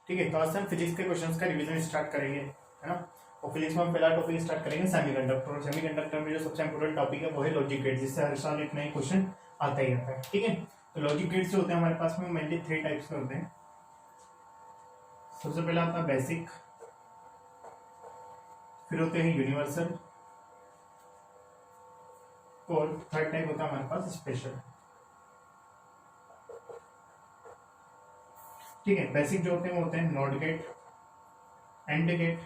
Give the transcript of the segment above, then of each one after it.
ठीक है, तो आज से हम फिजिक्स के क्वेश्चंस का रिवीजन स्टार्ट करेंगे, है ना। और फिजिक्स में हम पहला टॉपिक स्टार्ट करेंगे सेमीकंडक्टर, और सेमीकंडक्टर में जो सबसे इंपॉर्टेंट टॉपिक है वो है लॉजिक गेट, जिससे हर साल एक नया क्वेश्चन आता ही आता है। ठीक है, तो लॉजिक गेट्स जो होते हैं हमारे पास में मेनली 3 टाइप्स के होते हैं। सबसे पहला आता है बेसिक, फिर होते हैं यूनिवर्सल, और थर्ड टाइप होता है हमारे पास स्पेशल। ठीक है, बेसिक जो होते हैं वो होते हैं नॉट गेट, एंड गेट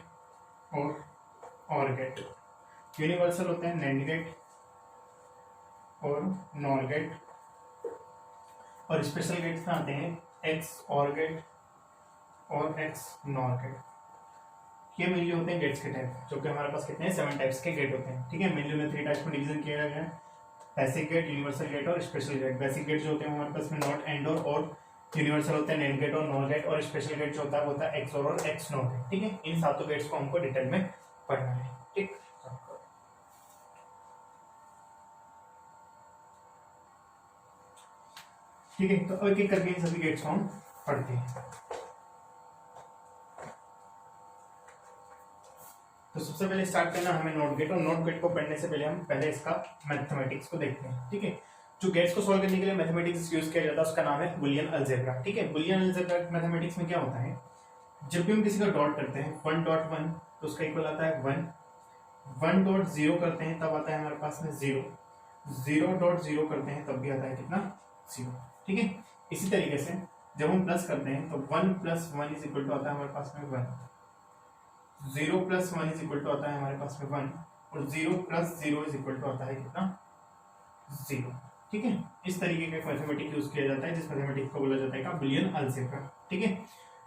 और गेट। यूनिवर्सल होते हैं नैंड गेट और नॉर गेट, और स्पेशल गेट्स में आते हैं एक्स और गेट और एक्स नॉर गेट। ये मेनली होते हैं गेट्स के टाइप, जो कि हमारे पास कितने हैं 7 टाइप्स के गेट होते हैं। ठीक है, मेनली में 3 टाइप्स में डिवीजन किया गया है, बेसिक गेट, यूनिवर्सल गेट और स्पेशल गेट। बेसिक गेट जो होते हैं हमारे पास में नॉट, एंड और यूनिवर्सल होता है नैंड गेट और नॉर गेट, और स्पेशल गेट जो होता है वो होता है एक्स और एक्स नॉर गेट। ठीक है, इन सातों गेट्स को हमको डिटेल में पढ़ना है। ठीक, ठीक है, तो एक एक करके इन सभी गेट्स को हम पढ़ते हैं। तो सबसे पहले स्टार्ट करना हमें नॉट गेट, और नॉट गेट को पढ़ने से पहले हम पहले इसका मैथमेटिक्स को देखते हैं। ठीक है, जो गेट्स को सॉल्व करने के लिए मैथमेटिक्स यूज किया जाता है उसका नाम है बुलियन अलजेब्रा। ठीक है, बुलियन अलजेब्रा मैथमेटिक्स में क्या होता है, जब भी हम किसी का डॉट करते हैं 1.1 तो उसका इक्वल आता है 1, 1.0 करते हैं तब आता है हमारे पास में 0, 0.0 करते हैं तब भी आता है कितना 0। ठीक है, इसी तरीके से जब हम प्लस करते हैं तो 1 + 1 इज इक्वल टू आता है हमारे पास में 1, 0 + 1 इज इक्वल टू आता है हमारे पास में 1, और 0 + 0 इज इक्वल टू आता है कितना 0। ठीक है, इस तरीके का मैथमेटिक्स यूज किया जाता है, जिस मैथमेटिक्स को बोला जाता है का बुलियन अलजेब्रा। ठीक है,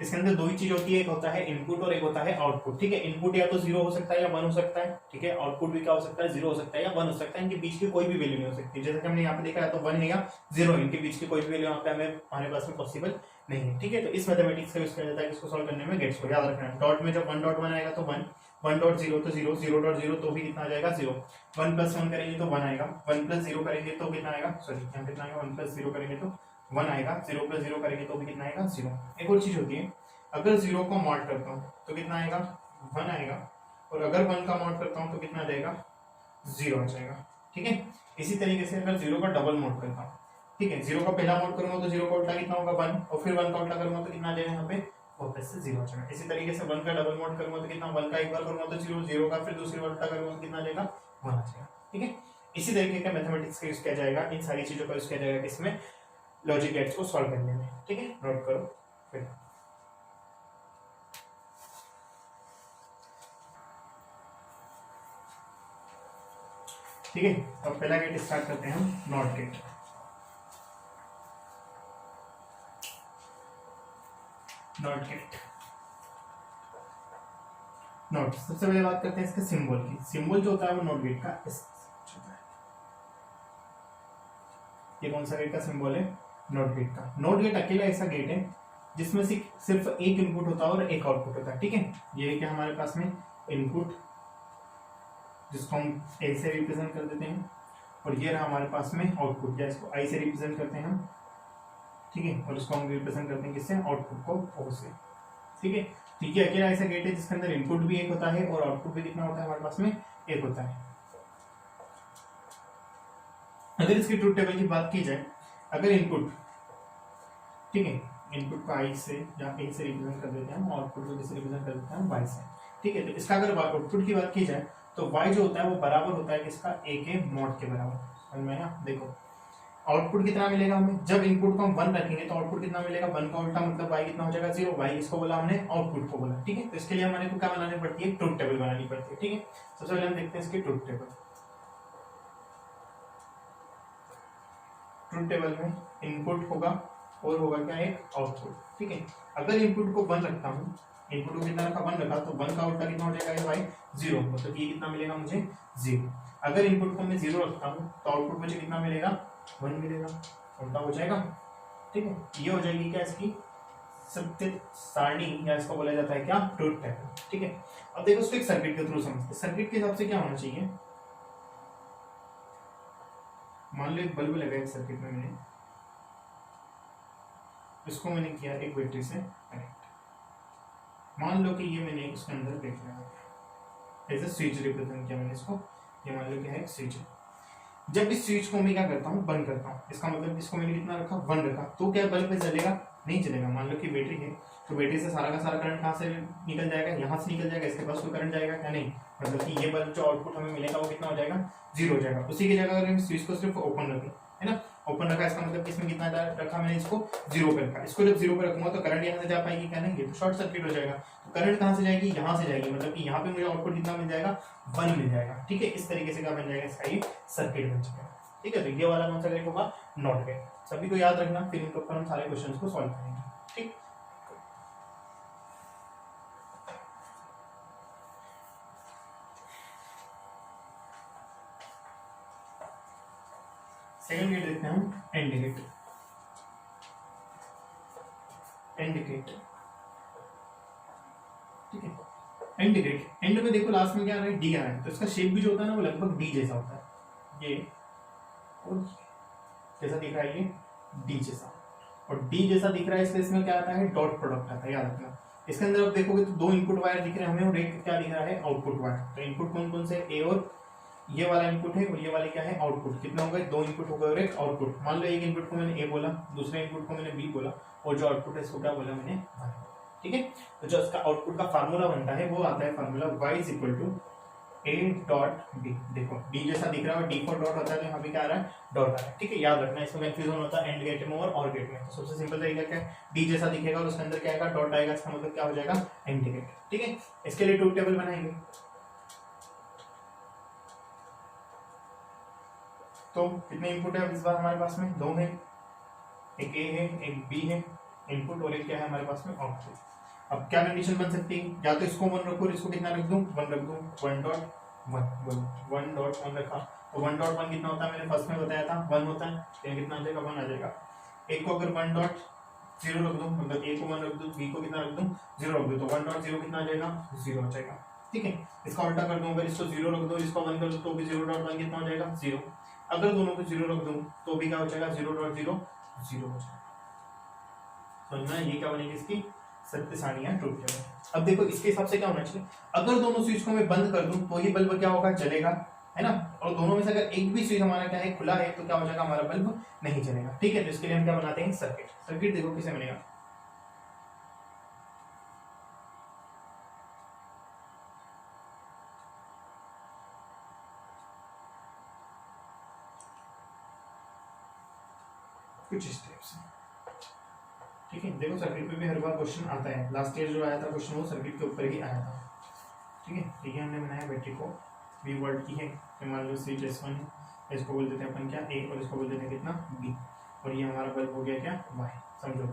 इसके अंदर दो ही चीज होती है, एक होता है इनपुट और एक होता है आउटपुट। ठीक है, इनपुट या तो 0 हो सकता है या 1 हो सकता है। ठीक है, आउटपुट भी क्या हो सकता है, 0 हो सकता है या 1 हो सकता है। इनके बीच की कोई भी वैल्यू नहीं हो सकती। जैसे कि हमने यहाँ पे देखा है तो 1 है या 0 है, इनके बीच की कोई भी वैल्यू यहाँ पे हमारे पास में पॉसिबल नहीं है। ठीक है, तो इस मैथमेटिक्स का यूज किया जाता है इसको सॉल्व करने में। गेट्स को याद रखना है, डॉट में जब 1.1 आएगा तो 1, 1.0 तो 0, 0.0 तो भी कितना आ जाएगा 0, 1 + 1 करेंगे तो 1 आएगा, 1 + 0 करेंगे तो कितना आएगा, सॉरी यहाँ कितना आएगा, 1 + 0 करेंगे तो 1 आएगा, 0 + 0 करेंगे तो भी कितना आएगा 0। एक और चीज होती है, अगर 0 को मॉड करता हूँ तो कितना आएगा 1 आएगा, और अगर 1 का मॉड करता हूँ तो कितना आ जाएगा 0 आ जाएगा। ठीक है, इसी तरीके से अगर 0 का डबल मॉड करता हूँ, ठीक है, 0 का पहला मॉड करूंगा तो 0 का उल्टा कितना होगा 1, और फिर 1 का उल्टा करूंगा तो कितना आ जाएगा यहाँ पे वापस से 0 आ जाएगा। इसी तरीके से 1 का डबल मॉड करूंगा तो कितना, 1 का एक बार करूंगा तो 0, 0 का फिर दूसरी बार उल्टा करूंगा तो कितना आ जाएगा 1 आ जाएगा। ठीक है, इसी तरीके का मैथमेटिक्स का यूज किया जाएगा, इन सारी चीजों का यूज किया जाएगा इसमें लॉजिक गेट्स को सॉल्व करने में। ठीक है, नोट करो फिर। ठीक है, तो पहला गेट स्टार्ट करते हैं हम, not gate. Not gate, not, सबसे पहले बात करते हैं इसके सिंबल की। सिंबल जो होता है वो नॉट गेट का इस होता है। ये कौन सा गेट का सिंबल है, नॉट गेट का। नॉट गेट अकेला ऐसा गेट है जिसमें सिर्फ एक इनपुट होता है और एक आउटपुट होता है। ठीक है, ये है कि हमारे पास में इनपुट जिसको हम ए से रिप्रेजेंट कर देते हैं, और ये रहा हमारे पास में आउटपुट, या इसको आई से रिप्रेजेंट करते हैं हम। ठीक है, और इसको हम रिप्रेजेंट करते हैं किससे, आउटपुट को ओ से। ठीक है, तो ये अकेला ऐसा गेट है जिसके अंदर इनपुट भी एक होता है और आउटपुट भी कितना होता है हमारे पास में एक होता है। अगर इसकी ट्रुथ टेबल की बात की जाए, अगर इनपुट, ठीक है, इनपुट को आई से या ए से रिप्रेजेंट कर देते हैं, आउटपुट को किससे रिप्रेजेंट कर देते हैं, वाई से। ठीक है, तो इसका अगर आउटपुट की बात की जाए तो y जो होता है वो बराबर होता है किसका, a के मॉड के बराबर। समझ में आया, देखो आउटपुट कितना मिलेगा हमें, जब इनपुट को हम 1 रखेंगे तो आउटपुट कितना मिलेगा, 1 का उल्टा मतलब y कितना हो जाएगा 0। y इसको बोला हमने, आउटपुट को बोला। ठीक है, तो इसके लिए हमारे को क्या बनानी पड़ती है, ट्रुथ टेबल बनानी पड़ती है। ठीक है, सबसे पहले हम देखते हैं इसकी ट्रुथ टेबल। ट्रुथ टेबल में इनपुट होगा और होगा क्या, एक आउटपुट। ठीक है, अगर इनपुट को 1 रखता हूँ, इनपुट को कितना रखा, 1 रखा, तो 1 का उल्टा कितना हो जाएगा भाई 0, मतलब ये कितना मिलेगा मुझे 0। अगर इनपुट को मैं 0 रखता हूँ तो आउटपुट मुझे कितना मिलेगा 1 मिलेगा, उल्टा हो जाएगा। ठीक है, ये हो जाएगी क्या इसकी सत्य सारणी, या इसको बोला जाता है क्या, ट्रुथ टेबल। ठीक है, अब देखो उसको एक सर्किट के थ्रू समझते। सर्किट के हिसाब से क्या होना चाहिए, मान लो एक बल्ब लगा एक सर्किट में, मैंने इसको मैंने किया एक बैटरी से कनेक्ट। मान लो कि ये मैंने उसके अंदर देख लिया एज ए स्विच रिप्रेजेंट किया मैंने इसको, ये मान लो कि है एक स्विच है। जब इस स्विच को मैं क्या करता हूँ बंद करता हूँ, इसका मतलब इसको मैंने कितना रखा 1 रखा, तो क्या बल्ब पे जलेगा? नहीं जलेगा। मान लो कि बैटरी है तो बैटरी से सारा का सारा करंट कहाँ से निकल जाएगा? यहाँ से निकल जाएगा, इसके पास कोई करंट जाएगा क्या? नहीं। मतलब कि ये बल्ब जो आउटपुट हमें मिलेगा वो कितना हो जाएगा? 0 हो जाएगा। उसी की जगह अगर हम स्विच को सिर्फ ओपन रखें, है ना, ओपन रखा, इसका मतलब इसमें कितना रखा मैंने? इसको 0 पे रखा। इसको जब 0 पे रखूंगा तो करंट यहाँ से जा पाएगी क्या? नहीं, ये तो शॉर्ट सर्किट हो जाएगा। तो करंट कहाँ से जाएगी? यहाँ से जाएगी, मतलब कि यहाँ पे मुझे आउटपुट कितना मिल जाएगा? 1 मिल जाएगा। ठीक है, इस तरीके से क्या बन जाएगा? इसका ये सर्किट बन जाएगा। ठीक है, तो ये वाला कौन सा गेट होगा? Not gate. सभी को याद रखना, फिर इनके ऊपर हम सारे क्वेश्चंस को सॉल्व करेंगे। ठीक, सेकंड गेट देखते हैं हम, एंड गेट। एंड गेट, ठीक है, एंड गेट। एंड में देखो लास्ट में क्या आ रहा है? डी आ रहा है, तो इसका शेप भी जो होता है ना वो लगभग डी जैसा होता है। ये और जैसा दिख रहा है, ये डी जैसा, और डी जैसा दिख रहा है, इसलिए इसमें क्या आता है? डॉट प्रोडक्ट आता है, याद रखना। इसके अंदर आप देखोगे तो 2 इनपुट वायर दिख रहे हैं हमें, और एक क्या दिख रहा है? Output wire. तो इनपुट कौन कौन से? ए और ये वाला इनपुट है, और ये वाले क्या है? आउटपुट। कितना हो गए? 2 इनपुट हो गए और एक आउटपुट। मान लो एक इनपुट को मैंने ए बोला, दूसरे इनपुट को मैंने बी बोला, और जो आउटपुट है इसको क्या बोला मैंने? ठीक है, तो जो इसका आउटपुट का फार्मूला बनता है वो आता है formula y is equal to A dot B. देखो डी जैसा दिख रहा है, डी फॉर डॉट होता है, तो यहाँ पे क्या आ रहा है? डॉट आ रहा है। ठीक है, याद रखना, इसमें कंफ्यूजन होता है एंड गेट में और गेट में। तो सबसे सिंपल तरीका क्या है? डी जैसा दिखेगा और उसके अंदर क्या आएगा? डॉट आएगा, इसका मतलब क्या हो जाएगा? AND gate. ठीक है, इसके लिए ट्रूथ टेबल बनाएंगे। तो कितने इनपुट है इस बार हमारे पास में? 2 है, एक ए है एक बी है इनपुट, और एक क्या है हमारे पास में? आउटपुट। अब क्या कंडीशन बन सकती है? या तो इसको 1 रखो और इसको कितना रख दूं? 1 रख दूं। 1.1 रखा, तो 1.1 कितना होता है? मैंने फर्स्ट में बताया था 1 होता है, तो कितना आ जाएगा? 1 आ जाएगा। एक को अगर 1.0 रख दूं, मतलब ए को 1 रख दूं, बी को कितना रख दूं? 0 रख दूं, तो 1.0 कितना आ जाएगा? 0 हो जाएगा। ठीक है, इसका उल्टा कर दूं, अगर इसको 0 रख दूं, इसको 1 कर दूं, तो भी 0.1 कितना हो जाएगा? 0। अगर दोनों को 0 रख दूं तो भी क्या हो जाएगा? 0.0 0 हो जाएगा। समझना, ये क्या बनेगी? इसकी सत्य सारणियां ट्रूथ टेबल। अब देखो इसके हिसाब से क्या होना चाहिए? अगर दोनों स्विच को मैं बंद कर दूं तो ये बल्ब क्या होगा? जलेगा, है ना। और दोनों में से अगर एक भी स्विच हमारा क्या है? खुला है, तो क्या हो जाएगा? हमारा बल्ब नहीं जलेगा। ठीक है, तो इसके लिए हम क्या बनाते हैं? सर्किट। सर्किट देखो किसे बनेगा? कुछ इस टाइप से। ठीक है, देखो सर्किट पे भी हर बार क्वेश्चन आता है। लास्ट ईयर जो आया था क्वेश्चन वो सर्किट के ऊपर ही आया था। ठीक है, ठीक है, हमने बनाया बैटरी को V वोल्ट की है, मान लो स्विच S1 है, इसको बोल देते हैं अपन क्या? A, और इसको बोल देते हैं कितना? B, और ये हमारा बल्ब हो गया क्या? Y। समझो,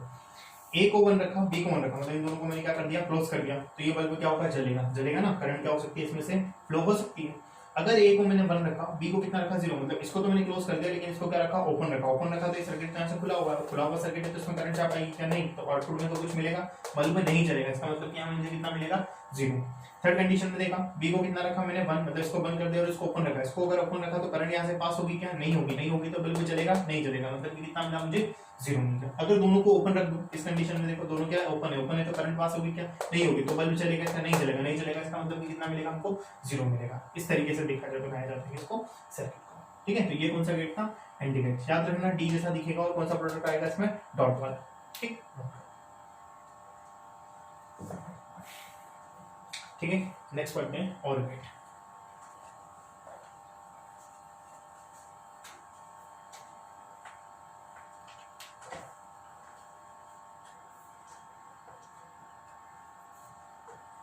A को 1 रखा, B को 1 रखा, मतलब इन दोनों को मैंने क्या कर दिया? क्लोज कर दिया, तो ये बल्ब क्या होगा? जलेगा। जलेगा ना, करंट क्या हो सकती है इसमें से? फ्लो हो सकती है। अगर ए को मैंने 1 रखा, बी को कितना रखा? 0, मतलब इसको तो मैंने क्लोज कर दिया, लेकिन इसको क्या रखा? ओपन रखा। ओपन रखा तो ये सर्किट कहां से खुला होगा? खुला हुआ सर्किट है, तो इसमें करंट आ पाएगी क्या? नहीं। तो आउटपुट में तो कुछ मिलेगा, बल्ब में नहीं चलेगा। इसका मतलब क्या? मुझे कितना मिलेगा? 0। थर्ड कंडीशन में देखा, बी को कितना रखा मैंने? 1, मतलब इसको बंद कर दिया और इसको ओपन रखा। इसको अगर ओपन रखा तो करंट यहाँ से पास होगी क्या? नहीं होगी। नहीं होगी तो बल्ब चलेगा? नहीं चलेगा, मतलब कितना मिला मुझे? 0 मिल गया। अगर दोनों को ओपन रख दूं, इस कंडीशन में देखो दोनों क्या? ओपन है। ओपन है तो करंट पास होगी क्या? नहीं होगी, तो बल्ब चलेगा क्या? नहीं चलेगा। नहीं चलेगा, इसका मतलब कितना मिलेगा हमको? 0 मिलेगा। इस तरीके से देखा जाए, बनाया जाता है इसको सर्किट को। ठीक है, तो ये कौन सा गेट था? AND gate. याद रखना, डी जैसा दिखेगा और कौन सा प्रोडक्ट आएगा इसमें? डॉट वाला। ठीक ठीक है, नेक्स्ट पढ़ते हैं और गेट।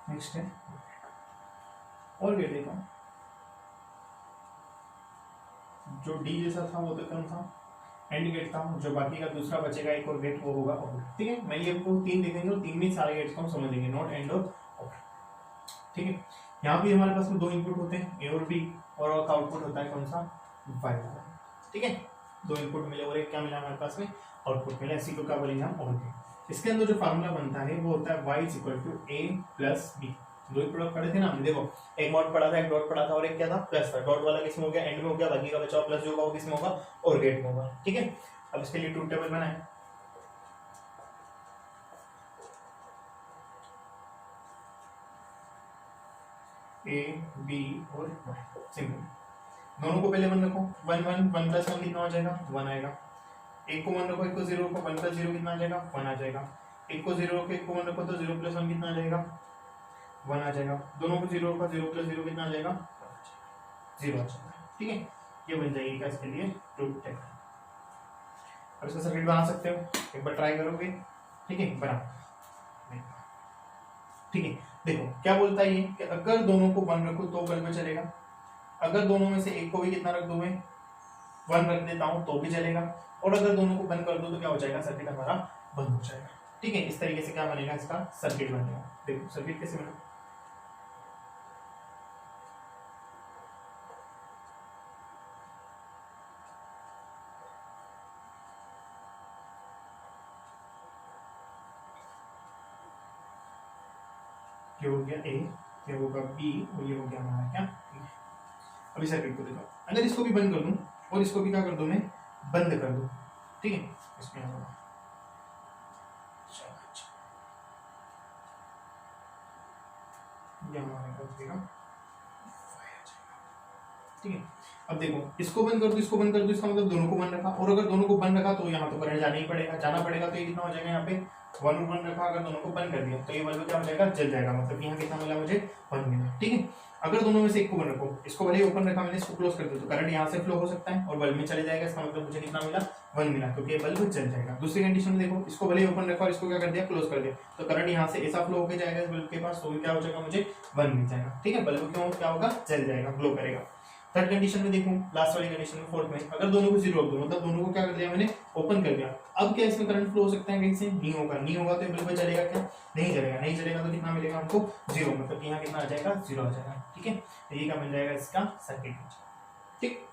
नेक्स्ट है और गेट। देखो जो डी जैसा था वो तो कौन था? एंड गेट था। जो बाकी का दूसरा बचेगा एक और गेट, वो होगा और। ठीक है, मैं ये आपको 3 दिखेंगे और 3 में सारे गेट्स को हम समझेंगे, नॉट, एंड और। ठीक है, यहाँ भी हमारे पास में 2 इनपुट होते हैं, ए और बी, और का आउटपुट होता है कौन सा? वाई वाला। ठीक है, 2 इनपुट मिले और एक क्या मिला हमारे पास में? आउटपुट मिला। इसी को क्या बोलेंगे हम? और गेट। इसके अंदर जो फार्मूला बनता है वो होता है y is equal to a plus B. 2 ही प्रोडक्ट पढ़े थे ना हमने। देखो एक नॉट पढ़ा था, एक डॉट पढ़ा था, और एक क्या था? प्लस था। डॉट वाला किसमें हो गया? एंड में हो गया। बाकी का बचा प्लस जो होगा वो किसमें होगा? और गेट में होगा। ठीक है, अब इसके लिए ट्रूथ टेबल बनाए। ए बी और वाई, सिंपल। दोनों को पहले 1 रखो, 1 1 1 प्लस 1 कितना हो जाएगा, 1 आएगा। एक को 1 रखो, एक को 0 रखो, 1 प्लस 0 कितना आ जाएगा, 1 आ जाएगा। एक को 0 रखो, एक को 1 रखो, तो 0 प्लस 1 कितना आ जाएगा, 1 आ जाएगा। दोनों को 0 रखो, 0 प्लस 0 कितना आ जाएगा, 0 आ जाएगा। ठीक है, ये बन जाएगी क्या इसके लिए, ट्रूथ टेबल। अब इसका सर्किट बना सकते हो, एक बार ट्राई करोगे। ठीक है, बना। ठीक है, देखो क्या बोलता है ये कि अगर दोनों को 1 रखो तो बल्ब चलेगा, अगर दोनों में से एक को भी कितना रख दूं मैं, 1 रख देता हूं तो भी चलेगा, और अगर दोनों को बंद कर दो तो क्या हो जाएगा, सर्किट हमारा बंद हो जाएगा। ठीक है, इस तरीके से क्या बनेगा, इसका सर्किट बनेगा। देखो सर्किट कैसे बनेगा, ये हो गया ए, ये होगा बी, और ये हो गया हमारा क्या, अभी सर्किट को देखो, अगर इसको भी बंद कर दूं और इसको भी क्या कर दूं मैं, बंद कर दूं। ठीक है, इसमें होगा, ये हमारा क्या हो जाएगा, ठीक है। अब देखो इसको बंद कर दो, इसको बंद कर दो, इसका मतलब दोनों को बंद रखा, और अगर दोनों को बंद रखा तो यहाँ तो करंट जाना ही पड़ेगा, जाना पड़ेगा, तो ये कितना हो जाएगा, यहाँ पे 1 रखा, अगर दोनों को बंद कर दिया तो ये बल्ब क्या हो जाएगा, जल जाएगा। मतलब यहाँ कितना मिला मुझे, 1 मिला। ठीक है, अगर दोनों में से एक को बंद रखो, इसको भले ही ओपन रखा मैंने, इसको क्लोज कर दो तो करंट यहाँ से फ्लो हो सकता है और बल्ब में चले जाएगा, इसका मतलब मुझे कितना मिला, 1 मिला, क्योंकि ये बल्ब जल जाएगा। दूसरी कंडीशन में देखो, इसको भले ही ओपन रखा और इसको क्या कर दिया, क्लोज कर दिया, तो करंट यहाँ से ऐसा फ्लो होकर जाएगा इस बल्ब के पास, तो क्या हो जाएगा, मुझे 1 मिल जाएगा। ठीक है, बल्ब क्यों क्या होगा, जल जाएगा, ग्लो करेगा। थर्ड कंडीशन में देखूं, लास्ट वाली कंडीशन में, फोर्थ में, अगर दोनों को 0 रख दो, मतलब दोनों को क्या कर दिया मैंने, ओपन कर दिया, अब क्या इसमें करंट फ्लो हो सकता है कहीं से, नहीं होगा, नहीं होगा तो ये बल्ब चलेगा क्या, नहीं चलेगा, नहीं चलेगा तो कितना मिलेगा हमको, 0, मतलब यहाँ कितना आ जाएगा, 0 आ जाएगा। ठीक है, तो ये क्या बन जाएगा, इसका सर्किट। ठीक,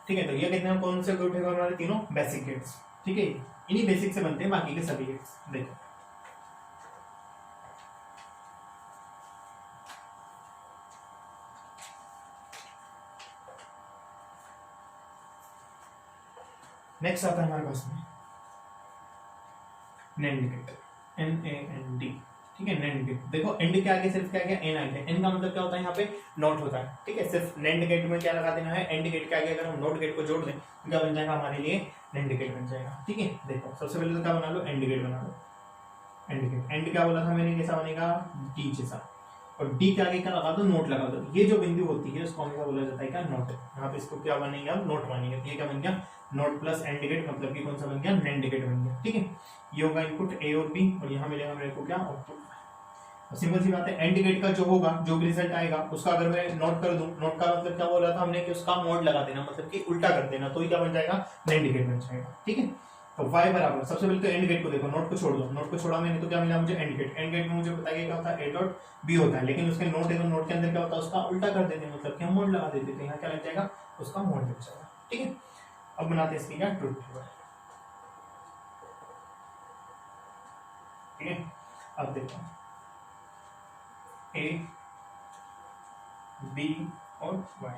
ठीक है, तो ये कितने कौन से उठेगा, हमारे तीनों बेसिक गेट्स। ठीक है, इन्हीं बेसिक से बनते हैं बाकी के सभी गेट्स। देखो नेक्स्ट आता है हमारे पास में नैंड गेट, NAND। ठीक है, नैंड गेट। देखो एंड के आगे सिर्फ क्या गया, एन आ गया, एन का मतलब क्या होता है, यहाँ पे नॉट होता है। ठीक है, सिर्फ नैंड गेट में क्या लगा देना है, एंड गेट के आगे अगर हम नॉट गेट को जोड़ दें तो क्या बन जाएगा, हमारे लिए नैंड गेट बन जाएगा। ठीक है, देखो सबसे पहले तो क्या बना लो, एंड गेट बना लो। एंड गेट, एंड क्या बोला था मैंने, कैसा बनेगा, डी जैसा, और डी के आगे क्या लगा दो, नोट लगा दो। ये जो बिंदु होती है उसको हमें क्या बोला जाता है, क्या, नोट। यहाँ पे इसको क्या बनेंगे, अब नोट बनेंगे, ये क्या बन गया, नोट प्लस एंड गेट, मतलब कि कौन सा बन गया, नैंड गेट बन गया। ठीक है, ये होगा इनपुट ए और बी, और यहाँ मिलेगा मेरे को क्या, आउटपुट। सिंपल सी बात है, एंड गेट का जो होगा, जो भी रिजल्ट आएगा उसका अगर मैं नोट कर दूं, नोट का मतलब क्या बोला था हमने, कि उसका मोड लगा देना, मतलब कि उल्टा कर देना, तो ये क्या बन जाएगा, नैंड गेट बन जाएगा। ठीक है, तो y बराबर, सबसे पहले तो एंड गेट को देखो, नोट को छोड़ दो, नोट को छोड़ा मैंने तो क्या मिला मुझे, एंड गेट। एंड गेट में मुझे पता है क्या होता है, ए डॉट बी होता है, लेकिन उसके नोट है तो नोट के अंदर क्या होता है, उसका उल्टा कर देते हैं, मतलब कि हम मोड लगा देते हैं, यहाँ क्या लग जाएगा, उसका मोड लग जाएगा। ठीक है, अब बनाते हैं इसकी क्या, ट्रुथ टेबल। ठीक है, अब देखो ए बी और वाई।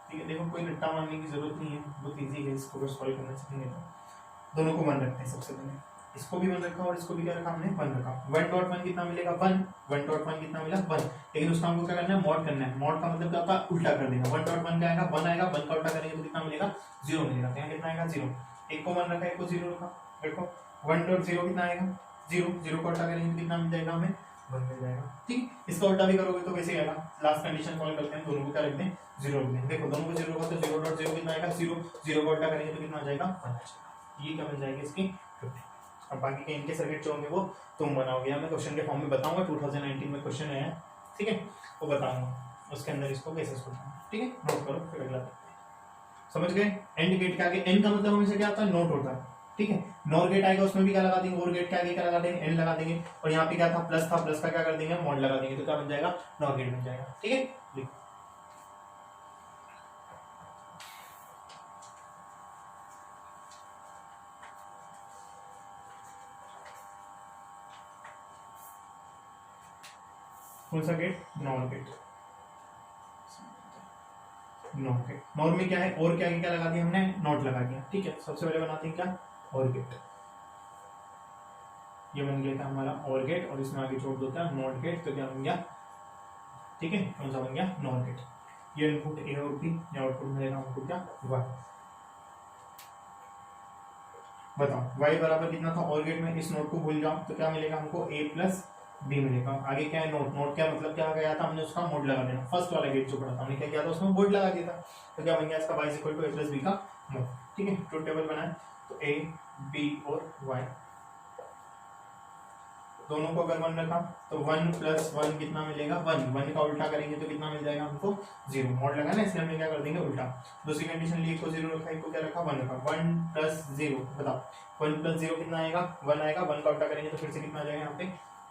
ठीक है, देखो कोई रट्टा मारने की जरूरत नहीं है, बहुत इजी है, इसको अगर सॉल्व करना सीखेंगे तो। दोनों को 1 रखते हैं सबसे पहले, इसको भी 1 रखा और इसको भी क्या रखा हमने, 1 रखा। 1.1 कितना मिलेगा, 1, 1.1 कितना मिला, 1, लेकिन उसका हमको क्या करना है, मॉड करना है। मॉड का मतलब क्या होता है, उल्टा कर देना। 1.1 क्या आएगा, 1 आएगा, 1 का उल्टा करेंगे तो कितना मिलेगा, 0 मिलेगा, यहाँ कितना आएगा, 0। एक को 1 रखा, एक को 0 रखा, देखो 1.0 कितना आएगा, 0, 0 का उल्टा करेंगे तो कितना मिल जाएगा हमें, 1 मिल जाएगा। ठीक, इसका उल्टा भी करोगे तो कैसे आएगा, लास्ट कंडीशन फॉलो करते हैं, दोनों को क्या रखते हैं, 0 रखते हैं। देखो दोनों को 0 होगा तो 0.0 कितना आएगा, 0, 0 का उल्टा करेंगे तो कितना आ जाएगा, 1। ये क्या बन जाएगी इसकी 50। अब बाकी के इनके सर्किट जो होंगे वो तुम बनाओगे, मैं क्वेश्चन के फॉर्म में बताऊंगा, 2019 में क्वेश्चन आया है, ठीक है, वो बताऊंगा उसके अंदर इसको कैसे सोचना है। ठीक है, नोट करो, फिर अगला समझ गए। एंड गेट के आगे एन का मतलब हमेशा क्या होता है, नोट होता है। ठीक है, नॉर गेट आएगा उसमें भी क्या लगा देंगे, और गेट के आगे क्या लगा देंगे, एन लगा देंगे, और यहाँ पे क्या था, प्लस था, प्लस का क्या कर देंगे, मॉड लगा देंगे, तो क्या बन जाएगा, नॉर गेट बन जाएगा। ठीक है, लिखो कौन सा gate, NOR gate. NOR gate, NOR में क्या है, और क्या क्या लगा दिया हमने, नॉट लगा दिया। ठीक है, सबसे पहले बनाते हैं क्या, और गेट। ये बन गया था हमारा और गेट और इसमें आगे जोड़ देता है नॉट गेट, तो क्या बन गया, ठीक है, कौन सा बन गया, नॉट गेट। ये इनपुट ए और बी, या आउटपुट मिलेगा हमको क्या, वाई। बताओ वाई बराबर कितना था और गेट में, इस नोट को भूल जाओ तो क्या मिलेगा हमको, ए प्लस बी मिलेगा। आगे क्या है, नोट, नोट क्या मतलब क्या गया था, हमने उसका मोड लगा देना। फर्स्ट वाला गेट जो पढ़ा था हमने क्या किया था, उसमें मोड लगा दिया था, तो क्या बन गया इसका y equal to A plus B का मोड। ठीक है, ट्रुथ टेबल बनाए तो ए बी और y दोनों को अगर 1 रखा तो 1 प्लस 1 कितना मिलेगा, 1, 1 का उल्टा करेंगे तो कितना मिल जाएगा हमको, 0। मोड लगा ना, इसलिए हमने क्या कर देंगे उल्टा। दूसरी कंडीशन लिए को 0 रखा, एक को क्या रखा, 1 रखा। 1 प्लस 0 बताओ, 1 प्लस 0 कितना आएगा, 1 आएगा। 1 का उल्टा करेंगे तो फिर से कितना आ जाएगा यहाँ पे,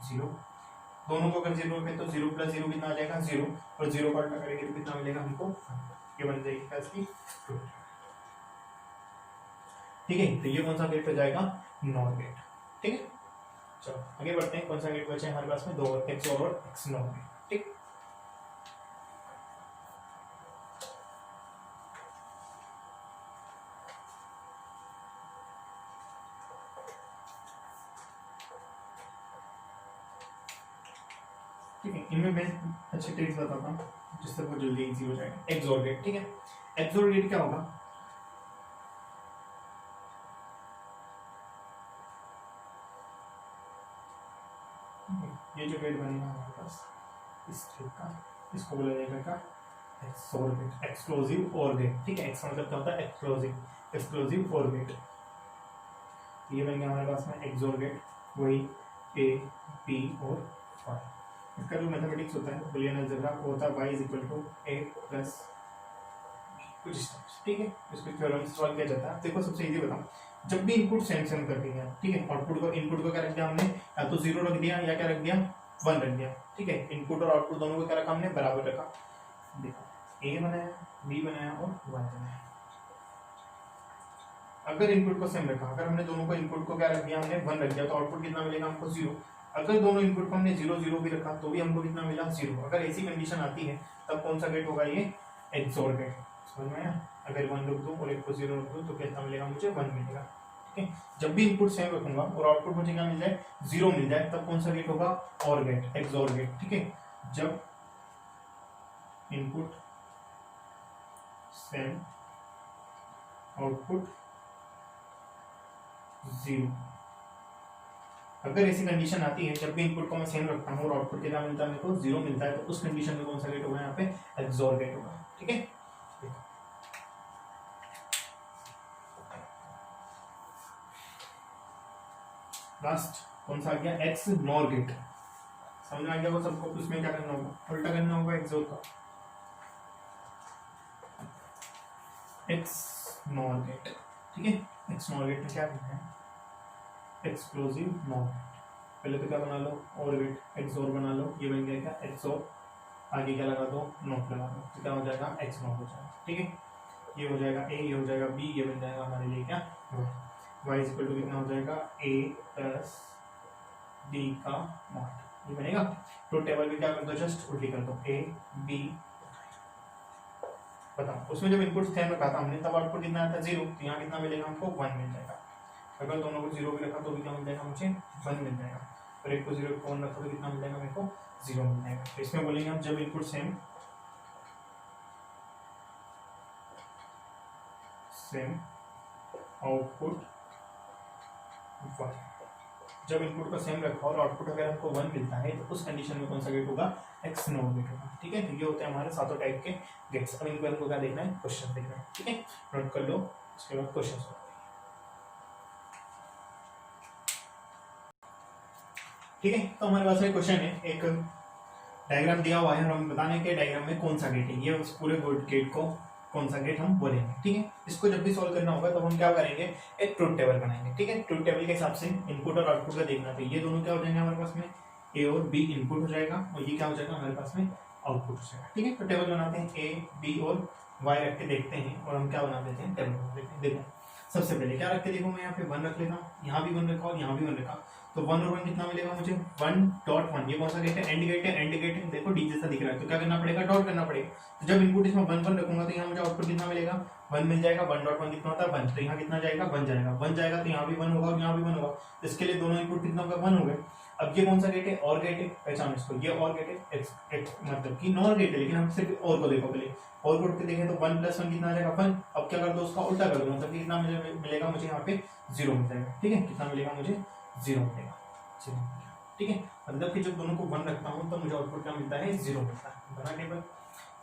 0। दोनों को अगर 0 रखें तो 0 प्लस 0 कितना आ जाएगा, 0, और 0 का उल्टा करेंगे तो कितना मिलेगा हमको, ये बन जाएगी इसकी ट्रुथ। ठीक है, तो ये कौन सा गेट पे जाएगा, नॉट गेट। ठीक है, चलो आगे बढ़ते हैं। कौन सा गेट बचा है हमारे पास में, 2 एक्स और एक्स नॉट गेट। ठीक, ठीक है, इनमें मैं अच्छे ट्रिक्स बताता हूँ जिससे वो जल्दी इजी हो जाएगा। एक्सोर गेट, ठीक है, एक्सोर गेट क्या होगा, ये जो गेट बनेगा हमारे पास इस टाइप का, इसको बोला जाएगा एक्सोर गेट, एक्सक्लूसिव और गेट। ठीक है, एक्स मतलब क्या होता है, एक्सक्लूसिव, एक्सक्लूसिव और गेट। ये बन गया हमारे पास में एक्सोर गेट, वही ए बी और वाई। इसका जो मैथमेटिक्स होता है बुलियन अलजेब्रा वो होता है y is equal to A plus कुछ स्टेप्स। ठीक है, इसको थ्योरम से सॉल्व किया जाता है। देखो सबसे इजी बताऊं, जब भी इनपुट सेम सेम कर दिया, ठीक है, आउटपुट को, इनपुट को क्या रख दिया हमने, या तो 0 रख दिया या क्या रख दिया, 1 रख दिया। ठीक है, इनपुट और आउटपुट दोनों को क्या रखा हमने, बराबर रखा। देखो ए बनाया, बी बनाया और वाई बनाया। अगर इनपुट को सेम रखा, अगर हमने दोनों को इनपुट को क्या रख दिया, हमने 1 रख दिया, तो आउटपुट कितना मिलेगा हमको, 0। अगर दोनों इनपुट को हमने 0 0 भी रखा तो भी हमको कितना मिला, 0। अगर ऐसी कंडीशन आती है तब कौन सा गेट होगा, ये एक्सोर गेट। समझ में आया, अगर 1 रख दूं और एक को 0 रख दूं तो कितना मिलेगा मुझे, 1 मिलेगा। ठीक है, जब भी इनपुट सेम रखूंगा और आउटपुट मुझे क्या मिल जाए, 0 मिल जाए, तब कौन सा गेट होगा, और गेट, एक्सोर गेट। ठीक है, जब इनपुट सेम आउटपुट 0, अगर ऐसी कंडीशन आती है, जब भी इनपुट को मैं सेम रखता हूँ और आउटपुट कितना मिलता है, मेरे को 0 मिलता है, तो उस कंडीशन में कौन सा गेट होगा, यहाँ पे एक्सोर गेट होगा। ठीक है, लास्ट कौन सा आ गया, एक्स नॉर गेट। समझ में आ गया वो सबको, उसमें क्या करना होगा, उल्टा करना होगा एक्सोर का, एक्स नॉर गेट। ठीक है, एक्स नॉर गेट में क्या करना है, एक्सक्लूसिव नॉट। पहले तो क्या बना लो, और गेट, एक्सोर बना लो, ये बन गया क्या, एक्सोर, आगे क्या लगा दो, नॉट लगा दो, तो क्या हो जाएगा, एक्स नॉट हो जाएगा। ठीक है, ये हो जाएगा ए, ये हो जाएगा बी, ये बन जाएगा हमारे लिए क्या, y इज इक्वल टू कितना हो जाएगा, a प्लस बी का नॉट। ये बनेगा, तो टेबल में क्या कर दो, जस्ट उल्टी कर दो, a b। बताओ, उसमें जब इनपुट सेम रखा था हमने, तब आउटपुट कितना आता है, 0, तो यहाँ कितना मिलेगा हमको, 1 मिल जाएगा। अगर दोनों को 0 भी रखा तो भी क्या मिल जाएगा मुझे, 1 मिल जाएगा। और एक को 0 एक को 1 रखा तो कितना मिल जाएगा मेरे को, 0 मिल जाएगा। तो इसमें बोलेंगे हम, जब इनपुट सेम आउटपुट 1, जब इनपुट को सेम रखा और आउटपुट अगर हमको 1 मिलता है, तो उस कंडीशन में कौन सा गेट होगा, एक्स नॉट गेट होगा। ठीक है, तो ये होते हैं हमारे सातों टाइप के गेट्स। अब इनको हमको क्या देखना है, क्वेश्चन देखना है। ठीक है, नोट कर लो, उसके बाद क्वेश्चन। ठीक है, तो हमारे पास में क्वेश्चन है, एक डायग्राम दिया हुआ है और हमें बताने के डायग्राम में कौन सा गेट है, ये उस पूरे गेट को कौन सा गेट हम बोलेंगे। ठीक है, इसको जब भी सॉल्व करना होगा तो हम क्या करेंगे, एक ट्रुथ टेबल बनाएंगे। ठीक है, ट्रुथ टेबल के हिसाब से इनपुट और आउटपुट का देखना, तो ये दोनों क्या हो जाएंगे हमारे पास में, ए और बी इनपुट हो जाएगा और ये क्या हो जाएगा हमारे पास में, आउटपुट हो जाएगा। ठीक है, तो टेबल बनाते हैं, ए बी और वाई रख के देखते हैं, और हम क्या बना देते हैं, टेबल बना देते हैं। देखो सबसे पहले क्या रख के देखो, मैं यहाँ पे 1 रख लेता हूँ, यहाँ भी 1 रखा और यहाँ भी 1 रखा, तो 1 और 1 कितना मिलेगा मुझे, 1.1। ये कौन सा गेट है, एंड गेट है, एंड गेट है, देखो डी जैसा दिख रहा है, तो क्या करना पड़ेगा, डॉट करना पड़ेगा। तो जब इनपुट इसमें 1 1 रखूंगा तो यहाँ मुझे आउटपुट कितना मिलेगा, 1 मिल जाएगा, 1.1 कितना होता है 1, तो यहाँ कितना जाएगा 1 जाएगा, 1 जाएगा तो यहाँ भी 1 होगा और यहाँ भी 1 होगा, तो इसके लिए दोनों इनपुट कितना होगा 1 हो गए। अब ये कौन सा गेट है, और गेट है, पहचान इसको, ये और गेट है, एक्स मतलब कि नॉर गेट है, लेकिन हम सिर्फ और को देखो पहले, और को देखें तो 1 + 1 कितना आ जाएगा 1। अब क्या कर दो उसका उल्टा कर दो, मतलब कितना मिलेगा मुझे यहाँ पे 0 मिल जाएगा, ठीक है, कितना मिलेगा मुझे 0 मिलेगा, 0 मिलेगा, ठीक है, मतलब कि जब दोनों को 1 रखता हूँ तो मुझे आउटपुट क्या मिलता है 0 मिलता है, बना टेबल।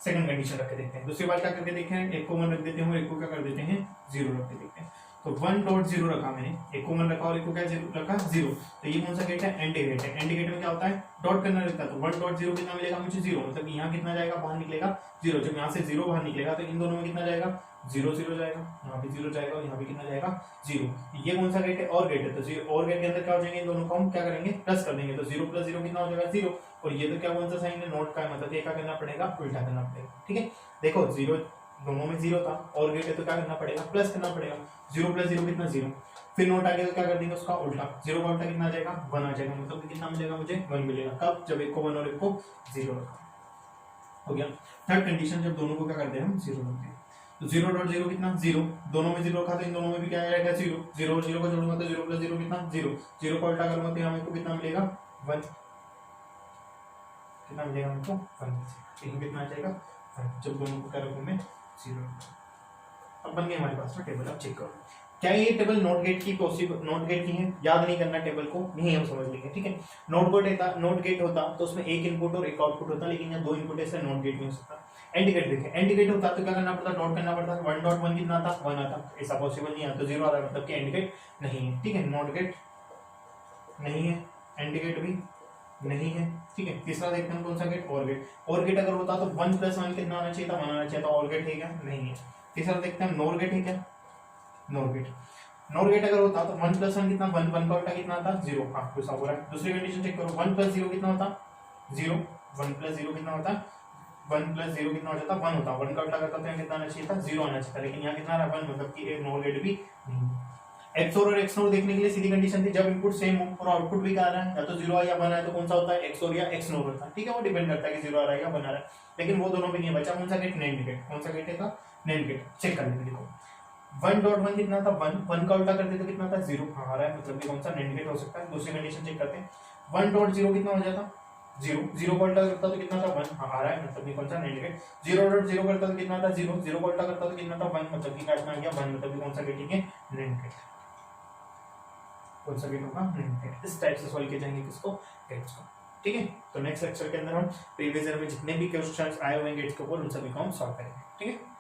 सेकंड कंडीशन रख के देखते हैं, दूसरी बार क्या करके देखें, एक को 1 रख देते हैं और एक को क्या कर देते हैं 0 रख के देखते हैं। तो 1.0 रखा मैंने, एक को 1 रखा और एक को क्या रखा 0, तो ये कौन सा गेट है, एंड गेट है, एंड गेट में क्या होता है डॉट करना रहता है, तो 1.0 कितना मिलेगा मुझे 0, मतलब यहाँ कितना जाएगा बाहर निकलेगा 0, जब यहाँ से 0 बाहर निकलेगा तो इन दोनों में कितना जाएगा 0 0 जाएगा, यहाँ भी 0 जाएगा और यहाँ भी कितना जाएगा 0। ये कौन सा गेट है, और गेट है, तो और गेट के अंदर क्या हो जाएंगे, इन दोनों को हम क्या करेंगे प्लस कर देंगे, तो 0 + 0 कितना हो जाएगा 0, और ये तो क्या कौन सा साइन है नोट का, मतलब ये क्या करना पड़ेगा उल्टा करना पड़ेगा, ठीक है। देखो 0 दोनों में 0 था, और गेट है तो क्या करना पड़ेगा प्लस करना पड़ेगा, 0 + 0 कितना 0, फिर नोट आगे तो क्या कर देंगे उसका उल्टा, 0 का उल्टा कितना आ जाएगा 1 आ जाएगा, मतलब कितना मिलेगा मुझे 1 मिलेगा, कब जब एक को 1 और एक को 0 रखा, हो गया। थर्ड कंडीशन जब दोनों को क्या करते हैं हम 0 रखते हैं, तो 0.0 कितना 0, दोनों में 0 रखा तो इन दोनों में भी क्या आएगा 0, 0 और 0 को जोड़ूंगा तो 0 + 0 कितना 0, 0 को उल्टा करूंगा तो यहाँ मेरे को कितना मिलेगा 1, कितना मिलेगा हमको 1, कितना आ जाएगा 1, जब दोनों को क्या रखूं मैं 0। अब बन गया हमारे पास ना टेबल, अब चेक करो क्या ये टेबल नोट गेट की नोट गेट की है, याद नहीं करना टेबल को, नहीं हम समझ लेंगे, ठीक है। नोट गेट होता तो उसमें एक इनपुट और एक आउटपुट होता, लेकिन यहाँ 2 इनपुट है इसलिए नोट गेट नहीं हो सकता। एंड गेट देखें, एंड गेट होता तो क्या करना पड़ता, डॉट करना पड़ता, 1.1 कितना आता 1 आता, ऐसा पॉसिबल नहीं आता, 0 आता, मतलब कि एंड गेट नहीं है, ठीक है, नोट गेट नहीं है, एंड गेट भी नहीं है, ठीक है। तीसरा देखते हैं कौन सा गेट, और गेट, और गेट अगर होता तो 1 + 1 कितना आना चाहिए था 1 आना चाहिए था, और गेट है क्या नहीं है। तीसरा देखते हैं नोर गेट है क्या, नोर गेट अगर होता तो 1 + 1 कितना 1 का उल्टा कितना आता 0, हाँ तो सब हो रहा है। दूसरी कंडीशन चेक करो, 1 + 0 कितना होता 0, 1 + 0 कितना होता 1 + 0 कितना हो जाता 1 होता, 1 का उल्टा करता तो यहाँ कितना आना चाहिए था 0 आना चाहिए था, लेकिन यहाँ कितना आ रहा 1, मतलब कि एक नोर गेट भी नहीं। एक्सओर और एक्सनोर देखने के लिए सीधी कंडीशन थी, जब इनपुट सेम हो और आउटपुट भी क्या आ रहा है, या तो 0 आया या 1 आया, तो कौन सा होता है एक्सओर या एक्सनोर होता है, ठीक है, वो डिपेंड करता है कि 0 आ रहा है या 1 आ रहा है, लेकिन वो दोनों भी नहीं बचा, कौन सा गेट नैंड गेट, कौन सा गेट है का नैंड गेट। चेक कर लेते देखो 1.1 कितना था 1 का उल्टा करते तो कितना था 0, हाँ आ रहा है, मतलब कि कौन सा नैंड गेट हो सकता है। दूसरी कंडीशन चेक करते हैं 1.0 कितना हो जाता 0, 0 का उल्टा करता तो कितना था 1, हाँ आ रहा है, मतलब कि कौन सा नैंड गेट। 0.0 करता तो कितना था 0, 0 का उल्टा करता तो कितना था 1, मतलब कि कितना आ गया 1, मतलब कि कौन सा गेट है नैंड गेट, कौन सा गेट होगा नैंड गेट। इस टाइप से सॉल्व किए जाएंगे किसको गेट्स को, ठीक है। तो नेक्स्ट लेक्चर के अंदर हम प्रीवियस ईयर में जितने भी क्वेश्चंस आए हुए हैं गेट्स के ऊपर उन सभी को हम सॉल्व करेंगे, ठीक है।